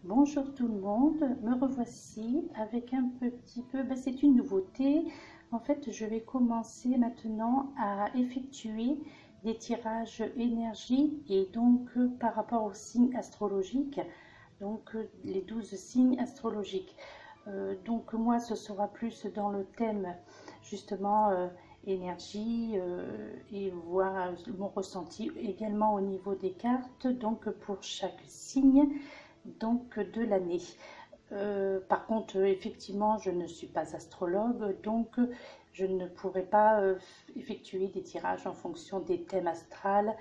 Bonjour tout le monde, me revoici avec un petit peu, c'est une nouveauté. En fait, je vais commencer maintenant à effectuer des tirages énergie et donc par rapport aux signes astrologiques, donc les 12 signes astrologiques. Donc moi, ce sera plus dans le thème justement énergie et voir mon ressenti également au niveau des cartes, donc pour chaque signe donc de l'année. Par contre, effectivement, je ne suis pas astrologue, donc je ne pourrai pas effectuer des tirages en fonction des thèmes astrales.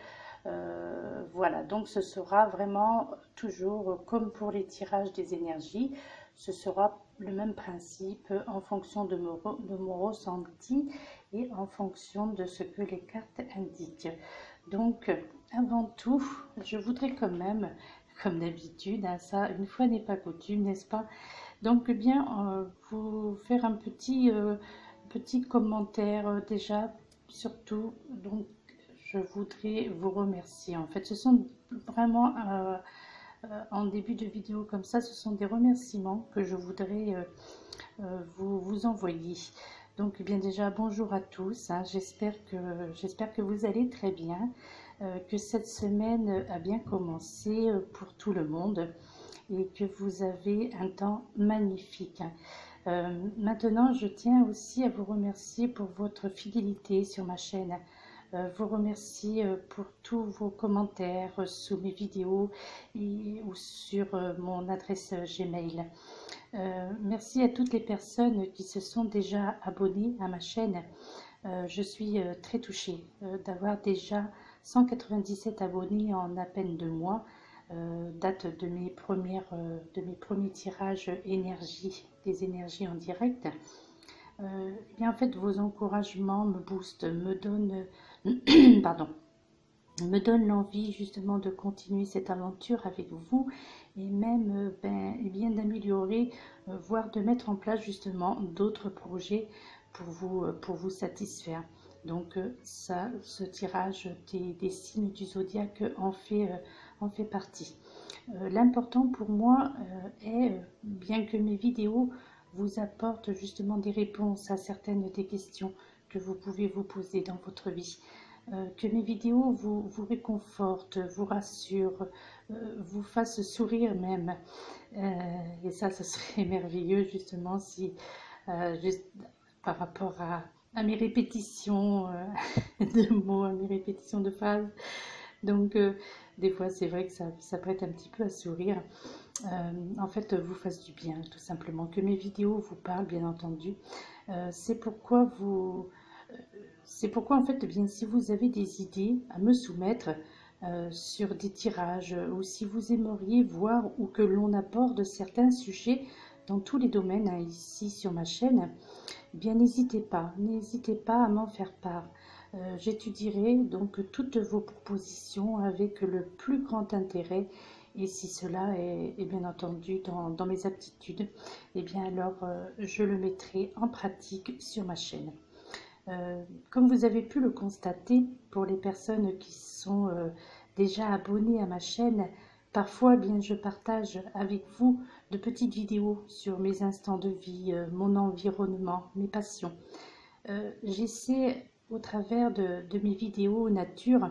Voilà, donc ce sera vraiment toujours comme pour les tirages des énergies, ce sera le même principe en fonction de mon ressenti et en fonction de ce que les cartes indiquent. Donc, avant tout, je voudrais quand même, comme d'habitude, hein, ça, une fois n'est pas coutume, n'est-ce pas? Donc, vous faire un petit commentaire déjà, surtout, donc, je voudrais vous remercier. En fait, ce sont vraiment, en début de vidéo comme ça, ce sont des remerciements que je voudrais vous envoyer. Donc, eh bien déjà, bonjour à tous, hein, j'espère que vous allez très bien, que cette semaine a bien commencé pour tout le monde et que vous avez un temps magnifique. Maintenant, je tiens aussi à vous remercier pour votre fidélité sur ma chaîne. Vous remercie pour tous vos commentaires sous mes vidéos ou sur mon adresse Gmail. Merci à toutes les personnes qui se sont déjà abonnées à ma chaîne. Je suis très touchée d'avoir déjà 197 abonnés en à peine 2 mois, date de mes premiers tirages des énergies en direct. En fait, vos encouragements me boostent, me donnent, pardon, me donne l'envie justement de continuer cette aventure avec vous et même d'améliorer, voire de mettre en place justement d'autres projets pour vous satisfaire. Donc ce tirage des signes du zodiaque en fait partie. L'important pour moi est, bien que mes vidéos vous apportent justement des réponses à certaines des questions que vous pouvez vous poser dans votre vie, que mes vidéos vous réconfortent, vous rassurent, vous fassent sourire même. Et ça, ce serait merveilleux justement si, juste par rapport à mes répétitions de mots, à mes répétitions de phrases. Donc, des fois, c'est vrai que ça prête un petit peu à sourire. En fait, vous fasse du bien, tout simplement. Que mes vidéos vous parlent, bien entendu. C'est pourquoi en fait, bien, si vous avez des idées à me soumettre sur des tirages ou si vous aimeriez voir ou que l'on aborde certains sujets dans tous les domaines hein, ici sur ma chaîne, eh bien n'hésitez pas à m'en faire part. J'étudierai donc toutes vos propositions avec le plus grand intérêt et si cela est bien entendu dans mes aptitudes, eh bien alors je le mettrai en pratique sur ma chaîne. Comme vous avez pu le constater, pour les personnes qui sont déjà abonnées à ma chaîne, parfois je partage avec vous de petites vidéos sur mes instants de vie, mon environnement, mes passions. J'essaie au travers de mes vidéos nature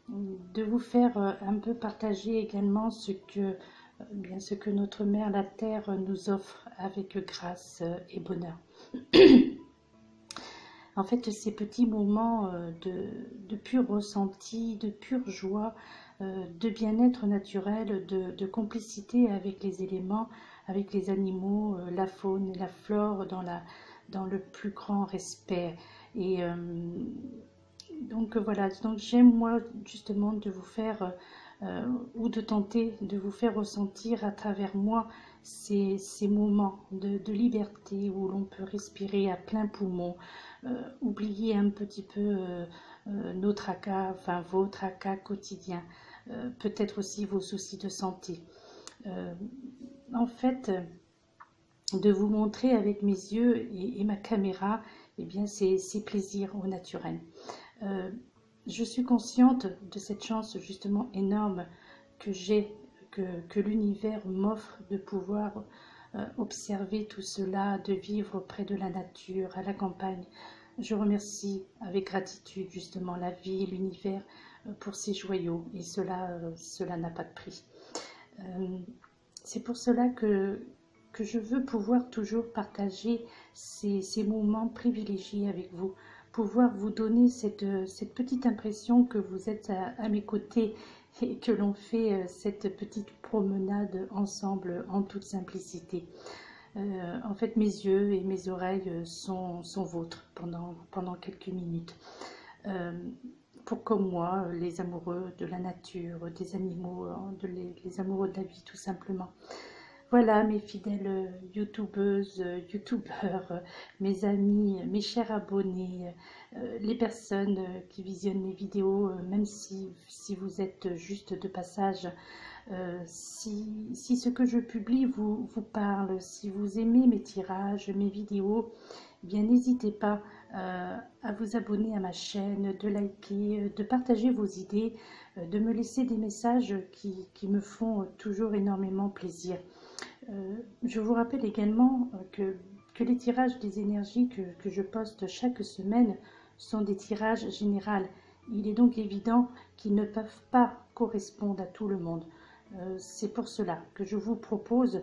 de vous faire un peu partager également ce que notre mère la terre nous offre avec grâce et bonheur. En fait, ces petits moments de pur ressenti, de pure joie, de bien-être naturel, de complicité avec les éléments, avec les animaux, la faune et la flore dans le plus grand respect. Et donc voilà, donc j'aime moi justement de vous faire ou de tenter de vous faire ressentir à travers moi ces moments de liberté où l'on peut respirer à plein poumon, oublier un petit peu nos tracas, enfin vos tracas quotidiens, peut-être aussi vos soucis de santé. En fait, de vous montrer avec mes yeux et ma caméra, eh bien c'est plaisir au naturel. Je suis consciente de cette chance justement énorme que j'ai que l'univers m'offre de pouvoir observer tout cela, de vivre près de la nature, à la campagne. Je remercie avec gratitude justement la vie et l'univers pour ces joyaux, et cela n'a pas de prix. C'est pour cela que je veux pouvoir toujours partager ces moments privilégiés avec vous, pouvoir vous donner cette petite impression que vous êtes à mes côtés et que l'on fait cette petite promenade ensemble en toute simplicité. En fait, mes yeux et mes oreilles sont vôtres pendant quelques minutes. Pour comme moi, les amoureux de la nature, des animaux, les amoureux de la vie tout simplement. Voilà mes fidèles youtubeuses, youtubeurs, mes amis, mes chers abonnés, les personnes qui visionnent mes vidéos, même si vous êtes juste de passage, si ce que je publie vous parle, si vous aimez mes tirages, mes vidéos, eh bien n'hésitez pas à vous abonner à ma chaîne, de liker, de partager vos idées, de me laisser des messages qui me font toujours énormément plaisir. Je vous rappelle également que les tirages des énergies que je poste chaque semaine sont des tirages généraux. Il est donc évident qu'ils ne peuvent pas correspondre à tout le monde. C'est pour cela que je vous propose,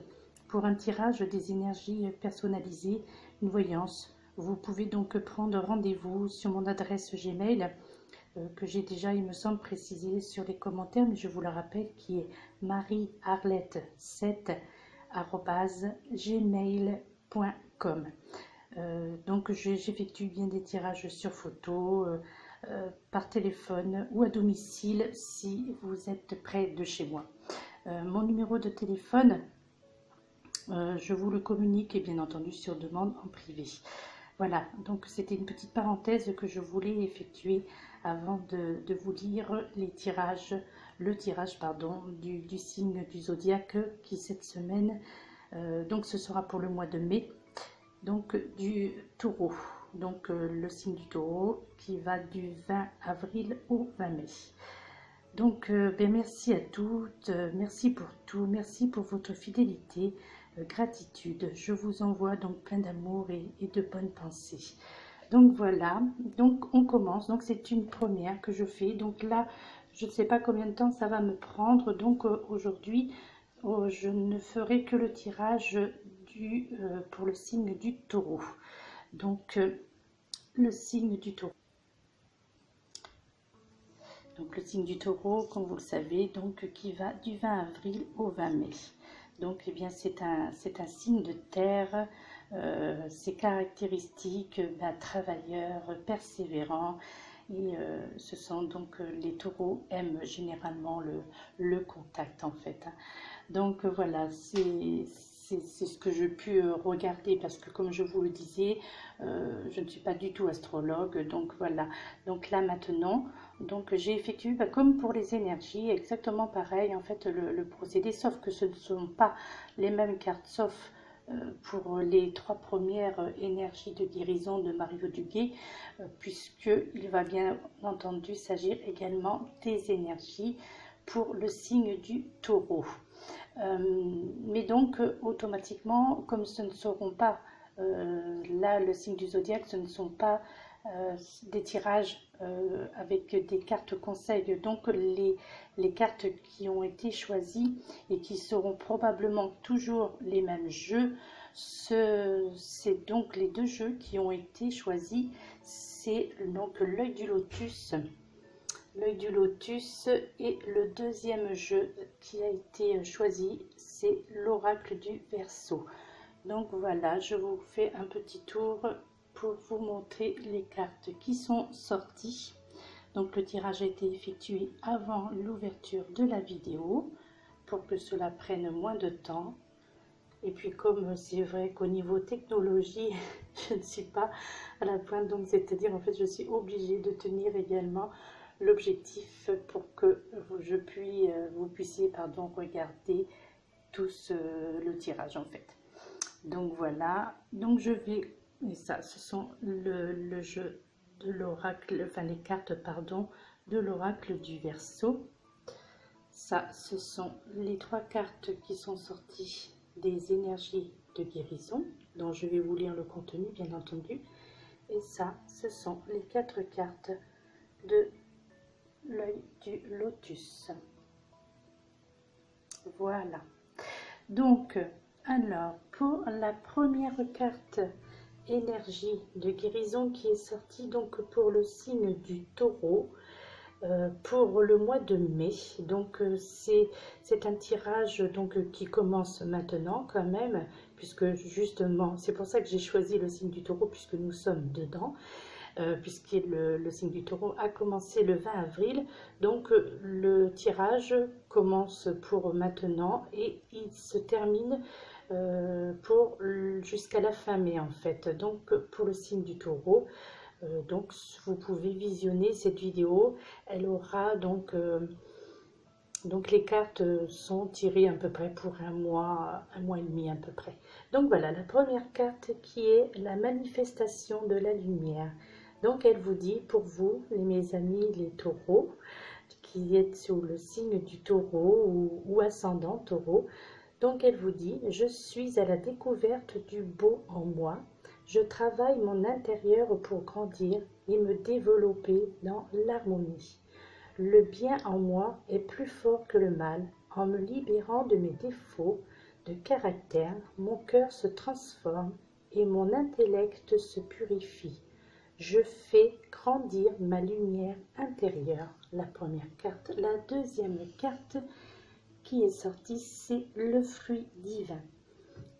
pour un tirage des énergies personnalisées, une voyance. Vous pouvez donc prendre rendez-vous sur mon adresse Gmail, que j'ai déjà, il me semble, précisé sur les commentaires, mais je vous le rappelle, qui est mariearlette7@gmail.com. Donc j'effectue bien des tirages sur photo, par téléphone ou à domicile si vous êtes près de chez moi. Mon numéro de téléphone, je vous le communique et bien entendu sur demande en privé. Voilà, donc c'était une petite parenthèse que je voulais effectuer avant de vous lire le tirage du signe du zodiaque qui cette semaine, donc ce sera pour le mois de mai, donc du taureau, donc le signe du taureau qui va du 20 avril au 20 mai. Donc merci à toutes, merci pour tout, merci pour votre fidélité, gratitude. Je vous envoie donc plein d'amour et de bonnes pensées. Donc voilà, donc on commence. Donc c'est une première que je fais. Donc là, je ne sais pas combien de temps ça va me prendre. Donc aujourd'hui, je ne ferai que le tirage pour le signe du taureau. Donc le signe du taureau. Donc le signe du taureau, comme vous le savez, donc qui va du 20 avril au 20 mai. Donc eh bien c'est un signe de terre, ses caractéristiques, travailleurs, persévérants, et ce sont donc les taureaux aiment généralement le contact en fait. Donc voilà, c'est ce que j'ai pu regarder, parce que comme je vous le disais, je ne suis pas du tout astrologue, donc voilà. Donc là maintenant, donc j'ai effectué, comme pour les énergies, exactement pareil en fait le procédé, sauf que ce ne sont pas les mêmes cartes, sauf pour les 3 premières énergies de guérison de Mario Duguay, puisqu'il va bien entendu s'agir également des énergies pour le signe du taureau. Mais donc automatiquement, comme ce ne seront pas là le signe du zodiaque, ce ne sont pas des tirages avec des cartes conseils. Donc les cartes qui ont été choisies et qui seront probablement toujours les mêmes jeux, c'est donc les 2 jeux qui ont été choisis. C'est donc l'œil du lotus. L'œil du lotus, et le deuxième jeu qui a été choisi, c'est l'oracle du Verseau. Donc voilà, je vous fais un petit tour pour vous montrer les cartes qui sont sorties. Donc le tirage a été effectué avant l'ouverture de la vidéo pour que cela prenne moins de temps. Et puis comme c'est vrai qu'au niveau technologie, je ne suis pas à la pointe, donc c'est-à-dire en fait je suis obligée de tenir également l'objectif pour que vous puissiez regarder tous le tirage en fait. Donc voilà, donc je vais, et ça ce sont le jeu de l'oracle, enfin les cartes pardon de l'oracle du Verseau. Ça, ce sont les 3 cartes qui sont sorties des énergies de guérison, dont je vais vous lire le contenu, bien entendu. Et ça, ce sont les 4 cartes de l'œil du lotus. Voilà. Donc, alors, pour la première carte énergie de guérison qui est sortie donc pour le signe du taureau, pour le mois de mai. Donc c'est un tirage donc qui commence maintenant quand même, puisque justement c'est pour ça que j'ai choisi le signe du taureau, puisque nous sommes dedans, puisque le signe du taureau a commencé le 20 avril. Donc le tirage commence pour maintenant et il se termine pour jusqu'à la fin mai en fait. Donc pour le signe du taureau, donc vous pouvez visionner cette vidéo. Elle aura donc les cartes sont tirées à peu près pour un mois et demi à peu près. Donc voilà la première carte qui est la manifestation de la lumière. Donc elle vous dit pour vous, mes amis les taureaux, qui êtes sous le signe du taureau ou ascendant taureau. Donc elle vous dit: je suis à la découverte du beau en moi. Je travaille mon intérieur pour grandir et me développer dans l'harmonie. Le bien en moi est plus fort que le mal. En me libérant de mes défauts de caractère, mon cœur se transforme et mon intellect se purifie. Je fais grandir ma lumière intérieure. La première carte. La deuxième carte qui est sortie, c'est le fruit divin.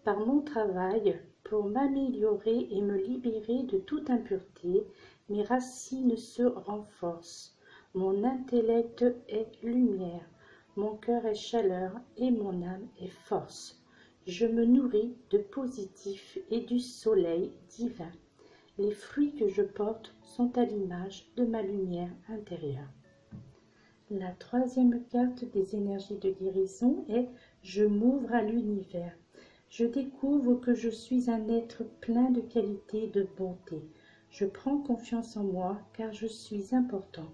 Par mon travail, pour m'améliorer et me libérer de toute impureté, mes racines se renforcent. Mon intellect est lumière, mon cœur est chaleur et mon âme est force. Je me nourris de positif et du soleil divin. Les fruits que je porte sont à l'image de ma lumière intérieure. La troisième carte des énergies de guérison est « Je m'ouvre à l'univers ». Je découvre que je suis un être plein de qualité et de bonté. Je prends confiance en moi car je suis important.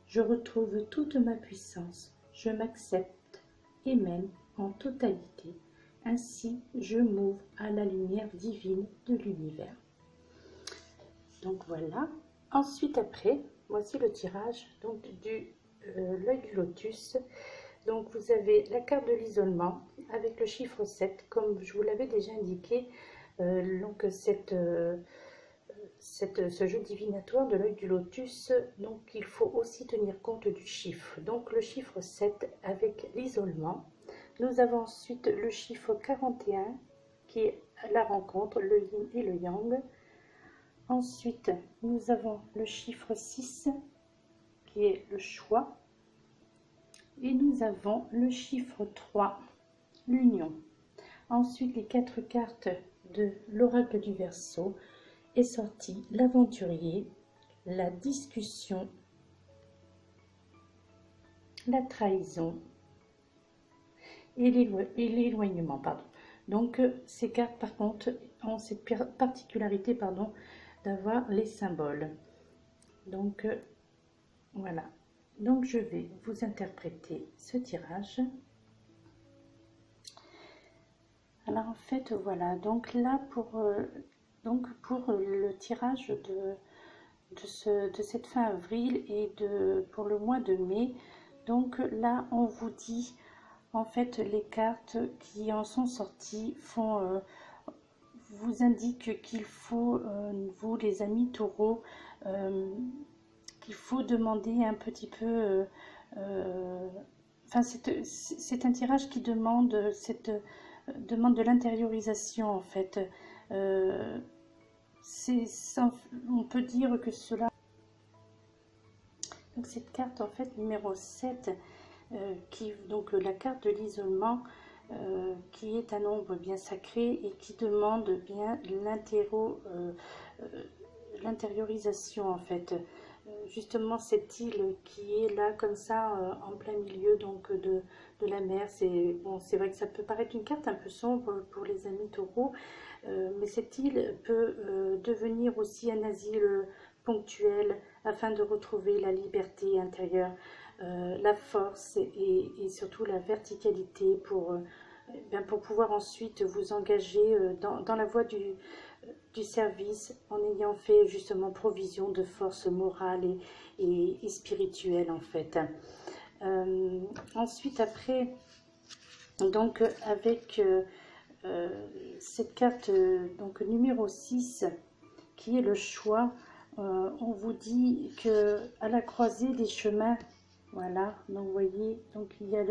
Je retrouve toute ma puissance. Je m'accepte et m'aime en totalité. Ainsi, je m'ouvre à la lumière divine de l'univers. Donc voilà. Ensuite, après, voici le tirage donc l'œil du lotus. Donc vous avez la carte de l'isolement avec le chiffre 7, comme je vous l'avais déjà indiqué. Donc ce jeu divinatoire de l'œil du lotus, donc il faut aussi tenir compte du chiffre. Donc le chiffre 7 avec l'isolement. Nous avons ensuite le chiffre 41 qui est la rencontre, le yin et le yang. Ensuite, nous avons le chiffre 6 qui est le choix. Et nous avons le chiffre 3, l'union. Ensuite, les 4 cartes de l'oracle du Verseau est sorti l'aventurier, la discussion, la trahison et l'éloignement. Pardon. Donc, ces cartes, par contre, ont cette particularité d'avoir les symboles. Donc, voilà. Donc, je vais vous interpréter ce tirage. Alors, en fait, voilà. Donc, là, pour le tirage de cette fin avril et pour le mois de mai, donc là, on vous dit, en fait, les cartes qui en sont sorties vous indiquent qu'il faut, vous, les amis taureaux, qu'il faut demander un petit peu, enfin c'est un tirage qui demande de l'intériorisation en fait. On peut dire que cela, donc cette carte en fait numéro 7, donc la carte de l'isolement, qui est un nombre bien sacré et qui demande bien l'intériorisation en fait. Justement cette île qui est là comme ça en plein milieu donc de la mer, c'est vrai que ça peut paraître une carte un peu sombre pour les amis taureaux, mais cette île peut devenir aussi un asile ponctuel afin de retrouver la liberté intérieure. la force et surtout la verticalité pour pouvoir ensuite vous engager dans la voie du service en ayant fait justement provision de force morale et spirituelle en fait. Ensuite, après, donc avec cette carte donc numéro 6 qui est le choix, on vous dit que à la croisée des chemins, voilà, donc vous voyez, donc il y a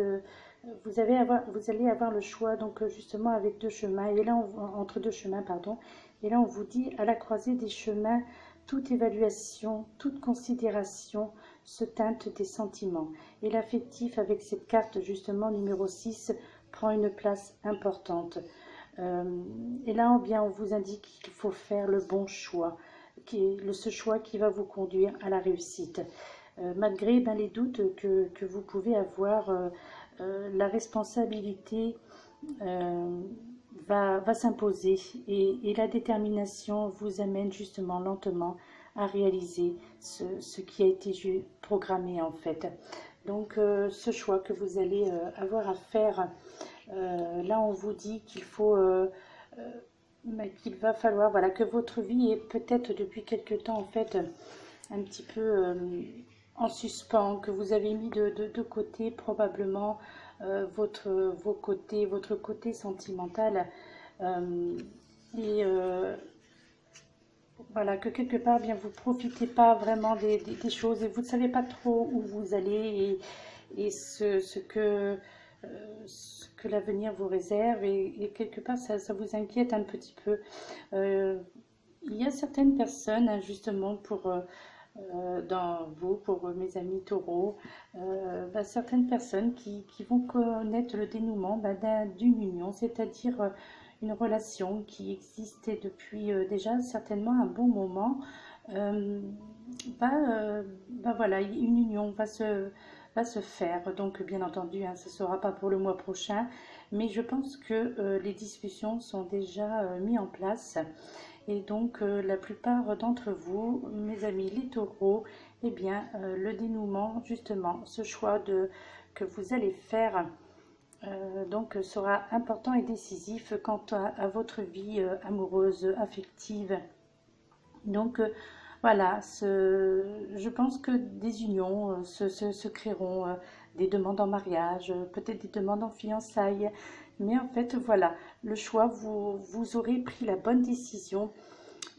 vous allez avoir le choix donc justement avec deux chemins, et là entre deux chemins, pardon, et là on vous dit à la croisée des chemins, toute évaluation, toute considération se teinte des sentiments, et l'affectif avec cette carte justement numéro 6 prend une place importante. Et là bien on vous indique qu'il faut faire le bon choix, ce choix qui va vous conduire à la réussite. Malgré les doutes que vous pouvez avoir, la responsabilité va s'imposer, et la détermination vous amène justement lentement à réaliser ce qui a été programmé en fait. Donc ce choix que vous allez avoir à faire, là on vous dit qu'il faut qu'il va falloir, voilà, que votre vie est peut-être depuis quelque temps en fait un petit peu en suspens, que vous avez mis de côté probablement votre côté sentimental, et voilà, que quelque part bien vous profitez pas vraiment des choses, et vous ne savez pas trop où vous allez, et ce que l'avenir vous réserve, et quelque part ça vous inquiète un petit peu. Il y a certaines personnes, hein, justement pour pour mes amis taureaux, certaines personnes qui vont connaître le dénouement d'une union, c'est-à-dire une relation qui existait depuis déjà certainement un bon moment. Voilà, une union va se faire. Donc bien entendu, hein, ce ne sera pas pour le mois prochain, mais je pense que les discussions sont déjà mises en place. Et donc la plupart d'entre vous, mes amis les taureaux, eh bien le dénouement, justement, ce choix que vous allez faire donc sera important et décisif quant à votre vie amoureuse, affective. Donc voilà, je pense que des unions se créeront, des demandes en mariage, peut-être des demandes en fiançailles. Mais en fait, voilà, le choix, vous aurez pris la bonne décision.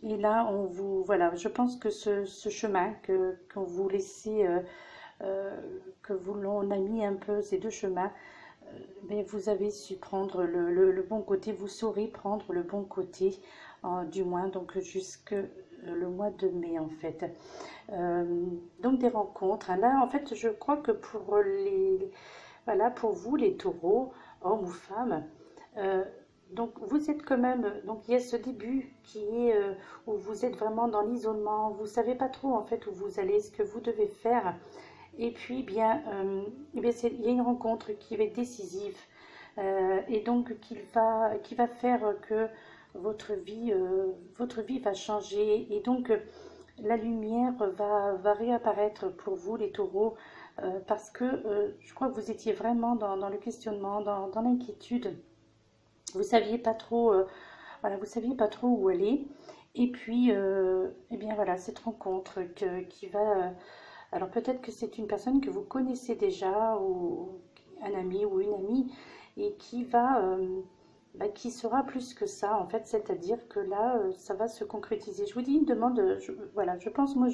Et là, voilà, je pense que ce chemin qu'on vous laissez, l'on a mis un peu ces deux chemins, mais vous avez su prendre le bon côté, vous saurez prendre le bon côté, du moins donc jusque le mois de mai en fait. Donc des rencontres, hein. Là en fait je crois que voilà, pour vous les taureaux, hommes ou femmes, donc vous êtes quand même, donc il y a ce début qui est où vous êtes vraiment dans l'isolement, vous savez pas trop en fait où vous allez, ce que vous devez faire. Et puis il y a une rencontre qui va être décisive, et donc qui va faire que votre vie va changer, et donc la lumière va réapparaître pour vous les taureaux, parce que je crois que vous étiez vraiment dans le questionnement, dans l'inquiétude. Vous saviez pas trop, voilà, vous saviez pas trop où aller. Et puis, eh bien voilà, cette rencontre qui va. Alors peut-être que c'est une personne que vous connaissez déjà, ou un ami ou une amie, et qui sera plus que ça en fait, c'est-à-dire que là, ça va se concrétiser. Je vous dis une demande, voilà, je pense, moi,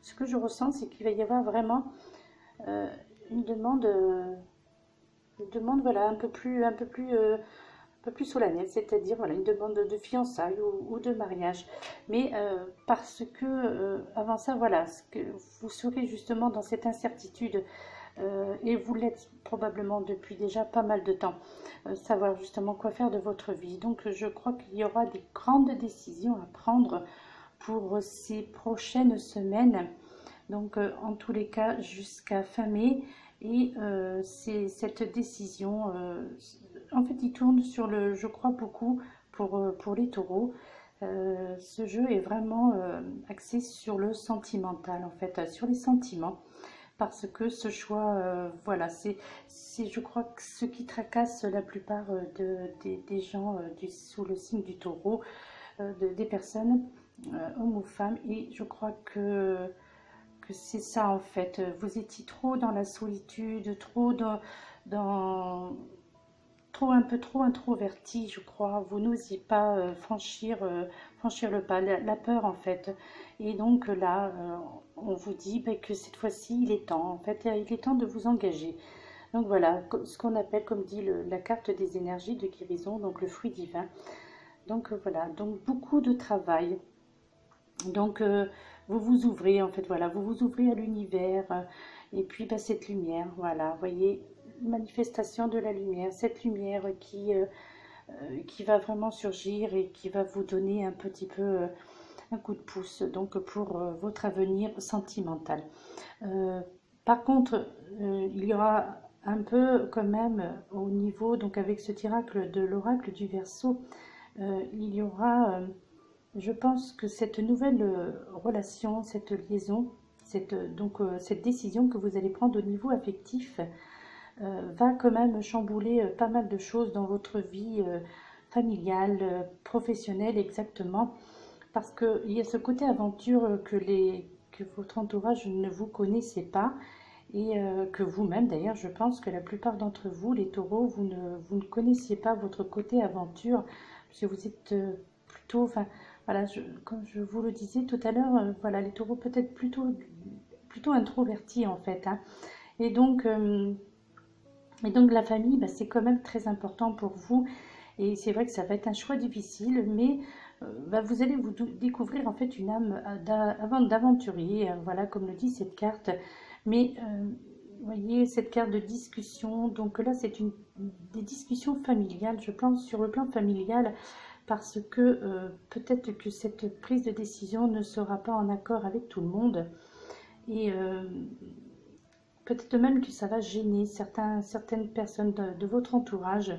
ce que je ressens, c'est qu'il va y avoir vraiment euh, une demande, voilà, un peu plus solennelle, c'est-à-dire voilà, une demande de fiançailles ou de mariage. Mais parce que avant ça, voilà, que vous serez justement dans cette incertitude, et vous l'êtes probablement depuis déjà pas mal de temps, savoir justement quoi faire de votre vie. Donc je crois qu'il y aura des grandes décisions à prendre pour ces prochaines semaines. Donc en tous les cas jusqu'à fin mai. Et c'est cette décision, en fait, il tourne sur je crois beaucoup pour les taureaux. Ce jeu est vraiment axé sur le sentimental, en fait, sur les sentiments. parce que ce choix, voilà, c'est, je crois, que ce qui tracasse la plupart des gens sous le signe du taureau, des personnes, hommes ou femmes, et je crois que c'est ça en fait. Vous étiez trop dans la solitude, trop dans trop un peu trop introverti, je crois. Vous n'osiez pas franchir le pas, la peur en fait. Et donc là, on vous dit ben, que cette fois-ci, il est temps. En fait, il est temps de vous engager. Donc voilà, ce qu'on appelle, comme dit la carte des énergies de guérison, donc le fruit divin. Donc voilà, donc beaucoup de travail. Donc vous vous ouvrez en fait, voilà, vous vous ouvrez à l'univers et puis bah, cette lumière, voilà, vous voyez, manifestation de la lumière, cette lumière qui va vraiment surgir et qui va vous donner un petit peu un coup de pouce donc pour votre avenir sentimental. Euh, Par contre, il y aura un peu quand même au niveau, donc avec ce tiracle de l'oracle du Verseau, il y aura je pense que cette nouvelle relation, cette liaison, cette décision que vous allez prendre au niveau affectif va quand même chambouler pas mal de choses dans votre vie familiale, professionnelle exactement, parce qu'il y a ce côté aventure que votre entourage ne vous connaissait pas et que vous-même d'ailleurs, je pense que la plupart d'entre vous, les taureaux, vous ne connaissiez pas votre côté aventure, parce que vous êtes plutôt, enfin voilà, comme je vous le disais tout à l'heure, voilà, les taureaux peut-être plutôt introvertis en fait, hein. Et donc, euh, et donc la famille, bah, c'est quand même très important pour vous. Et c'est vrai que ça va être un choix difficile, mais bah, vous allez vous découvrir en fait une âme d'aventurier, voilà, comme le dit cette carte. Mais vous voyez, cette carte de discussion, donc là c'est des discussions familiales, je pense, sur le plan familial, parce que peut-être que cette prise de décision ne sera pas en accord avec tout le monde. Et peut-être même que ça va gêner certaines personnes de votre entourage,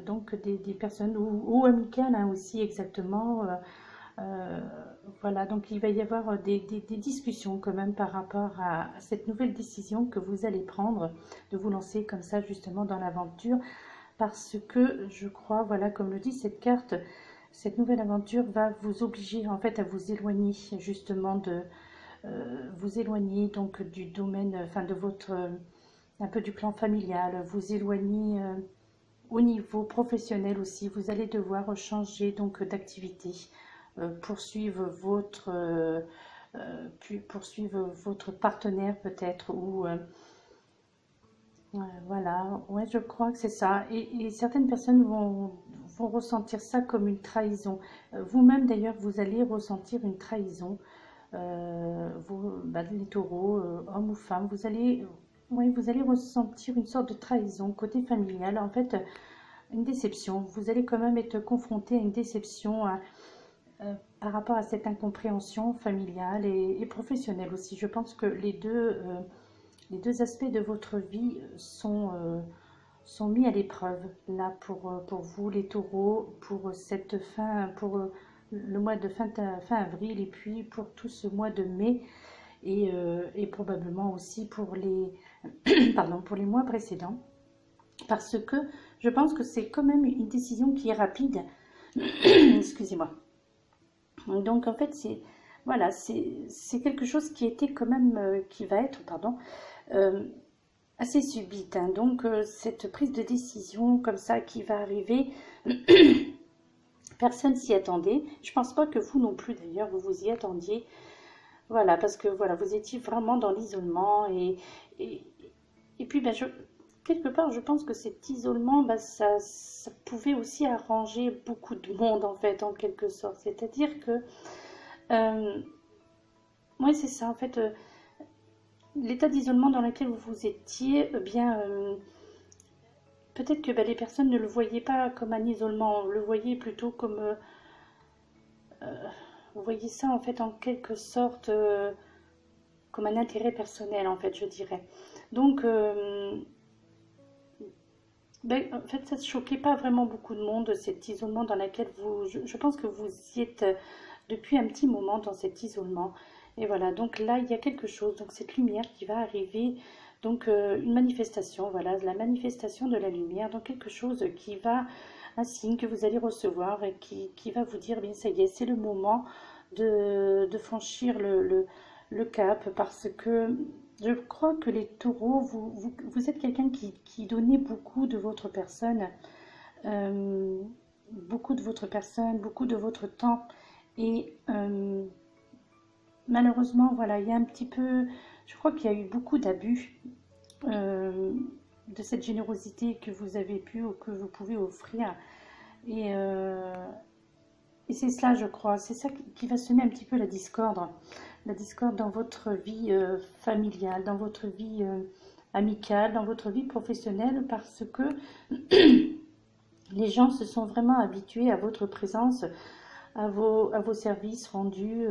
donc des personnes ou amicales hein, aussi exactement. Euh, voilà, donc il va y avoir des discussions quand même par rapport à cette nouvelle décision que vous allez prendre, de vous lancer comme ça justement dans l'aventure, parce que je crois, voilà, comme le dit cette carte, cette nouvelle aventure va vous obliger en fait à vous éloigner justement vous éloigner donc du domaine, enfin de votre, un peu du plan familial, vous éloigner au niveau professionnel aussi. Vous allez devoir changer donc d'activité, poursuivre poursuivre votre partenaire peut-être ou voilà, ouais, je crois que c'est ça. Et certaines personnes vont ressentir ça comme une trahison. Vous-même, d'ailleurs, vous allez ressentir une trahison. Bah, les taureaux, hommes ou femmes, ouais, vous allez ressentir une sorte de trahison côté familial. En fait, une déception. Vous allez quand même être confronté à une déception par rapport à cette incompréhension familiale et professionnelle aussi. Je pense que les deux aspects de votre vie sont mis à l'épreuve là pour vous les taureaux, pour cette fin, pour le mois de fin avril et puis pour tout ce mois de mai et probablement aussi pour pardon, pour les mois précédents. Parce que je pense que c'est quand même une décision qui est rapide. Excusez-moi. Donc en fait, voilà, c'est quelque chose qui était quand même, qui va être, pardon, euh, assez subite, hein. Donc cette prise de décision comme ça qui va arriver, personne s'y attendait. Je pense pas que vous non plus d'ailleurs vous vous y attendiez. Voilà, parce que voilà, vous étiez vraiment dans l'isolement et, et puis ben, quelque part je pense que cet isolement, ben, ça pouvait aussi arranger beaucoup de monde en fait, en quelque sorte. C'est-à-dire que oui, c'est ça en fait. L'état d'isolement dans lequel vous étiez, eh bien, peut-être que ben, les personnes ne le voyaient pas comme un isolement, le voyaient plutôt comme, vous voyez ça en fait en quelque sorte comme un intérêt personnel en fait, je dirais. Donc, ben, en fait, ça ne choquait pas vraiment beaucoup de monde, cet isolement dans lequel je pense que vous y êtes depuis un petit moment dans cet isolement. Et voilà, donc là, il y a quelque chose, donc cette lumière qui va arriver, donc une manifestation, voilà, la manifestation de la lumière, donc quelque chose qui va, un signe que vous allez recevoir et qui va vous dire, bien ça y est, c'est le moment de franchir le cap, parce que je crois que les taureaux, vous êtes quelqu'un qui donnait beaucoup de votre personne, euh, beaucoup de votre temps, et malheureusement, voilà, il y a un petit peu, je crois qu'il y a eu beaucoup d'abus euh, de cette générosité que vous avez pu ou que vous pouvez offrir. Et, euh, et c'est cela, je crois, c'est ça qui va semer un petit peu la discorde dans votre vie familiale, dans votre vie amicale, dans votre vie professionnelle, parce que les gens se sont vraiment habitués à votre présence, à vos services rendus.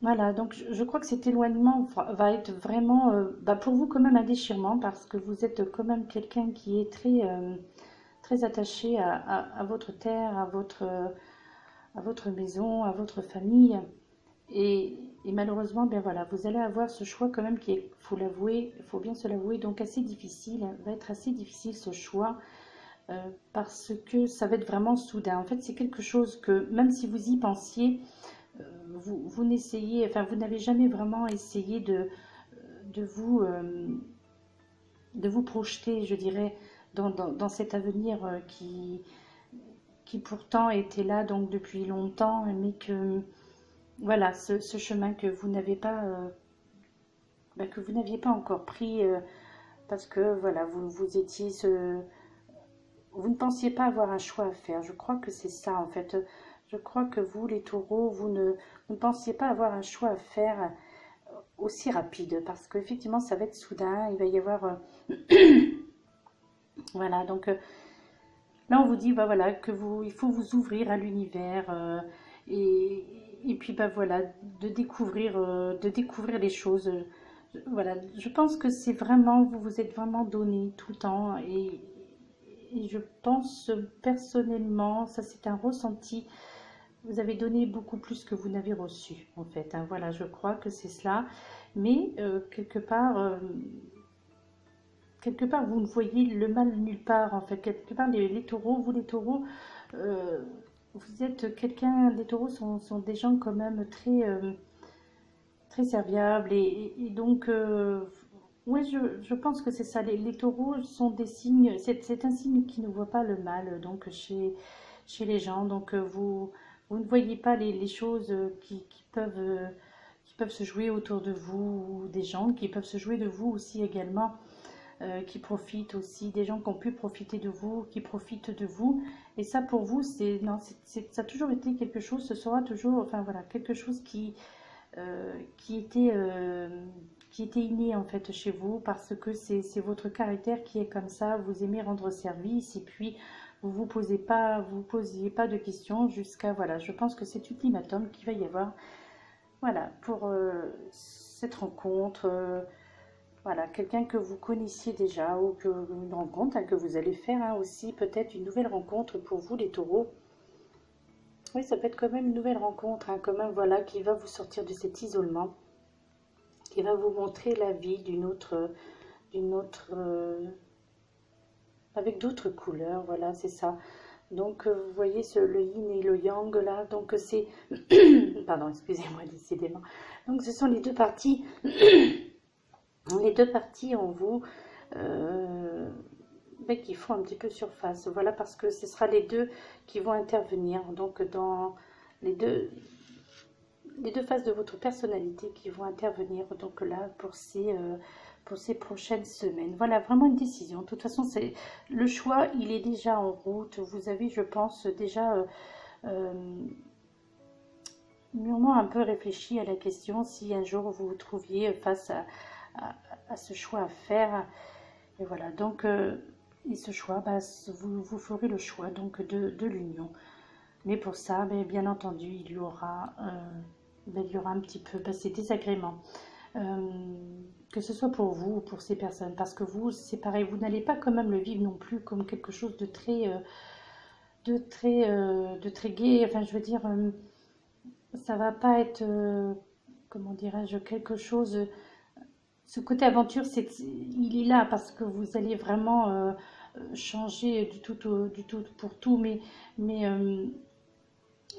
Voilà, donc je crois que cet éloignement va être vraiment bah, pour vous quand même un déchirement, parce que vous êtes quand même quelqu'un qui est très attaché à votre terre, à votre maison, à votre famille. Et malheureusement, ben voilà, vous allez avoir ce choix quand même qui est, faut l'avouer, il faut bien se l'avouer, donc assez difficile, va être assez difficile ce choix, parce que ça va être vraiment soudain. En fait, c'est quelque chose que même si vous y pensiez, vous n'essayez, enfin vous n'avez jamais vraiment essayé de vous, euh, de vous projeter, je dirais, dans cet avenir qui pourtant était là donc depuis longtemps, mais que voilà, ce chemin que vous n'avez pas, bah, que vous n'aviez pas encore pris, parce que voilà, vous ne pensiez pas avoir un choix à faire. Je crois que c'est ça en fait. Je crois que vous, les taureaux, vous ne pensiez pas avoir un choix à faire aussi rapide, parce qu'effectivement, ça va être soudain. Il va y avoir, voilà, donc là, on vous dit, bah voilà, il faut vous ouvrir à l'univers, et, et puis bah voilà, de découvrir les choses. Voilà, je pense que c'est vraiment, vous vous êtes vraiment donné tout le temps, et je pense personnellement, ça c'est un ressenti, vous avez donné beaucoup plus que vous n'avez reçu, en fait, hein. Voilà, je crois que c'est cela, mais quelque part, vous ne voyez le mal nulle part, en fait. Quelque part, les taureaux, vous les taureaux, euh, vous êtes quelqu'un, les taureaux sont des gens quand même très serviables, et donc, ouais, je pense que c'est ça. Les taureaux sont des signes, c'est un signe qui ne voit pas le mal, donc chez les gens. Donc, vous ne voyez pas les choses qui peuvent se jouer autour de vous, ou des gens qui peuvent se jouer de vous aussi également, qui profitent aussi, des gens qui ont pu profiter de vous, qui profitent de vous. Et ça, pour vous, non, ça a toujours été quelque chose, ce sera toujours, enfin voilà, quelque chose euh, qui était, euh, qui était inné en fait chez vous, parce que c'est votre caractère qui est comme ça. Vous aimez rendre service, et puis vous posiez pas de questions jusqu'à, voilà, je pense que c'est ultimatum qu'il va y avoir, voilà, pour cette rencontre. Voilà, quelqu'un que vous connaissiez déjà, ou une rencontre, hein, que vous allez faire, hein, aussi, peut-être une nouvelle rencontre pour vous, les taureaux. Oui, ça peut être quand même une nouvelle rencontre, hein, quand même, voilà, qui va vous sortir de cet isolement, qui va vous montrer la vie d'une autre, avec d'autres couleurs, voilà, c'est ça. Donc, vous voyez le yin et le yang, là, donc c'est, pardon, excusez-moi, décidément. Donc, ce sont les deux parties en vous, euh, ben, qui font un petit peu surface. Voilà, parce que ce sera les deux qui vont intervenir. Donc, dans les deux, les deux phases de votre personnalité qui vont intervenir. Donc là, pour ces prochaines semaines. Voilà, vraiment une décision. De toute façon, le choix, il est déjà en route. Vous avez, je pense, déjà euh, mûrement un peu réfléchi à la question si un jour vous vous trouviez face à, à ce choix à faire. Et voilà, donc, et ce choix, bah, vous ferez le choix donc de l'union. Mais pour ça, ben, bien entendu, il y aura un petit peu, ben, ces désagréments. Euh, que ce soit pour vous ou pour ces personnes. Parce que vous, c'est pareil, vous n'allez pas quand même le vivre non plus comme quelque chose de très gai. Enfin, je veux dire, ça va pas être, comment dirais-je, quelque chose. Ce côté aventure, il est là parce que vous allez vraiment changer du tout pour tout, mais, euh,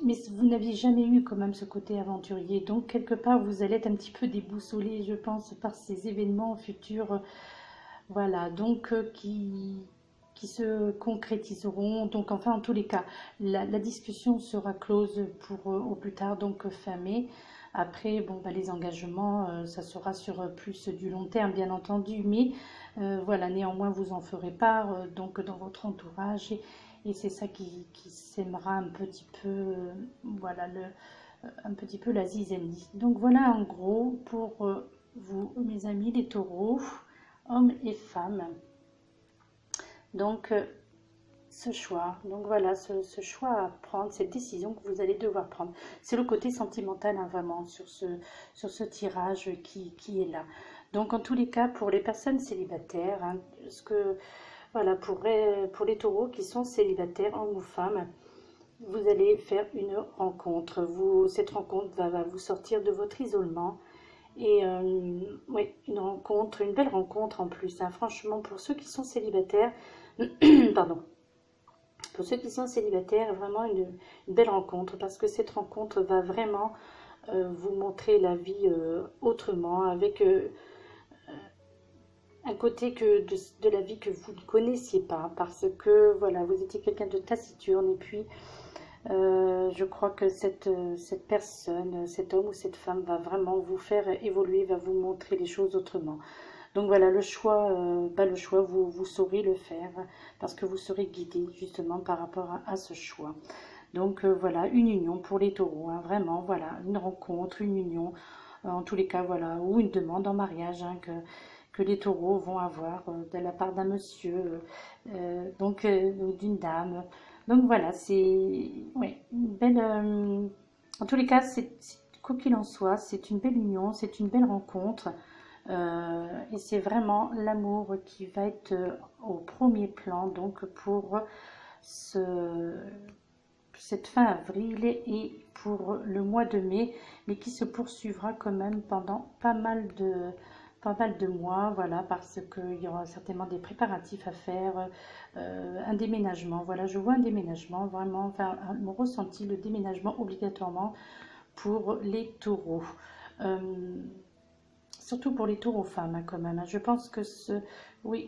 mais vous n'aviez jamais eu quand même ce côté aventurier. Donc, quelque part, vous allez être un petit peu déboussolé, je pense, par ces événements futurs, voilà, donc qui se concrétiseront. Donc, enfin, en tous les cas, la discussion sera close pour au plus tard, donc fin mai. Après, bon, bah, les engagements, ça sera sur plus du long terme, bien entendu, mais voilà, néanmoins, vous en ferez part donc dans votre entourage et c'est ça qui sèmera un petit peu, voilà, un petit peu la zizanie. Donc voilà, en gros, pour vous, mes amis, les taureaux, hommes et femmes. Donc, ce choix, donc voilà, ce choix à prendre, cette décision que vous allez devoir prendre. C'est le côté sentimental, hein, vraiment, sur ce tirage qui est là. Donc, en tous les cas, pour les personnes célibataires, hein, voilà, pour les taureaux qui sont célibataires, hommes ou femmes, vous allez faire une rencontre. Cette rencontre va vous sortir de votre isolement. Et oui, une belle rencontre en plus, hein. Franchement, pour ceux qui sont célibataires, pardon, pour ceux qui sont célibataires, vraiment une belle rencontre parce que cette rencontre va vraiment vous montrer la vie autrement, avec un côté de la vie que vous ne connaissiez pas parce que voilà, vous étiez quelqu'un de taciturne et puis je crois que cette personne, cet homme ou cette femme va vraiment vous faire évoluer, va vous montrer les choses autrement. Donc voilà, le choix, vous saurez le faire parce que vous serez guidé justement par rapport à ce choix. Donc voilà, une union pour les taureaux, hein, vraiment, voilà, une rencontre, une union, en tous les cas, voilà, ou une demande en mariage hein, que les taureaux vont avoir de la part d'un monsieur, donc ou d'une dame. Donc voilà, c'est ouais, une belle. En tous les cas, quoi qu'il en soit, c'est une belle union, c'est une belle rencontre. Et c'est vraiment l'amour qui va être au premier plan donc pour ce, cette fin avril et pour le mois de mai, mais qui se poursuivra quand même pendant pas mal de mois, voilà, parce qu'il y aura certainement des préparatifs à faire, un déménagement, voilà, je vois un déménagement, vraiment, enfin, mon ressenti, le déménagement obligatoirement pour les taureaux. Euh, Surtout pour les taureaux femmes, hein, quand même. Je pense que oui,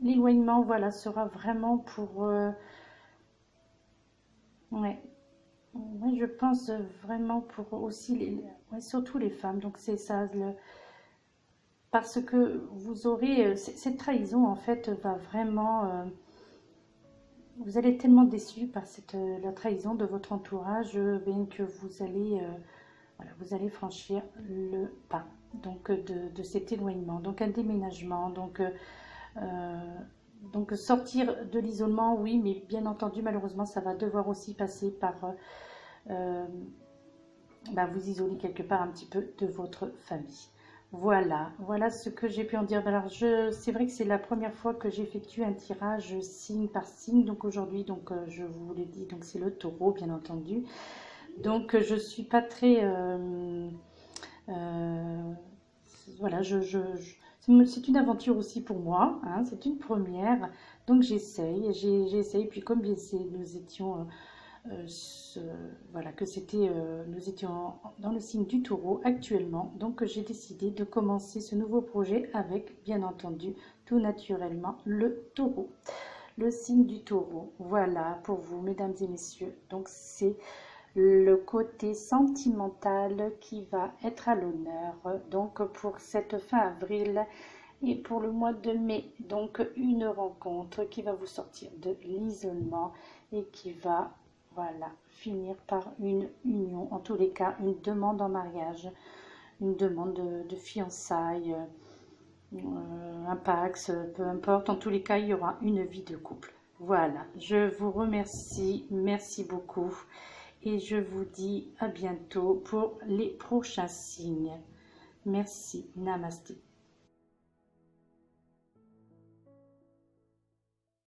l'éloignement, voilà, sera vraiment pour, ouais, ouais, je pense vraiment pour aussi ouais, surtout les femmes. Donc c'est ça, parce que vous aurez cette trahison en fait va vraiment, vous allez être tellement déçu par la trahison de votre entourage, bien que vous allez voilà, vous allez franchir le pas donc de cet éloignement, donc un déménagement, donc sortir de l'isolement, oui, mais bien entendu, malheureusement, ça va devoir aussi passer par bah, vous isoler quelque part un petit peu de votre famille. Voilà, voilà ce que j'ai pu en dire. Alors, c'est vrai que c'est la première fois que j'effectue un tirage signe par signe. Donc aujourd'hui, donc je vous l'ai dit, donc c'est le taureau, bien entendu. Donc je suis pas très voilà, c'est une aventure aussi pour moi, hein, c'est une première, donc j'essaye, puis comme nous étions, voilà, nous étions dans le signe du taureau actuellement, donc j'ai décidé de commencer ce nouveau projet avec, bien entendu, tout naturellement, le taureau, le signe du taureau, voilà, pour vous, mesdames et messieurs, donc c'est le côté sentimental qui va être à l'honneur donc pour cette fin avril et pour le mois de mai, donc une rencontre qui va vous sortir de l'isolement et qui va voilà finir par une union, en tous les cas une demande en mariage, une demande de fiançailles, un pax, peu importe, en tous les cas il y aura une vie de couple. Voilà, je vous remercie, merci beaucoup et je vous dis à bientôt pour les prochains signes. Merci, namasté.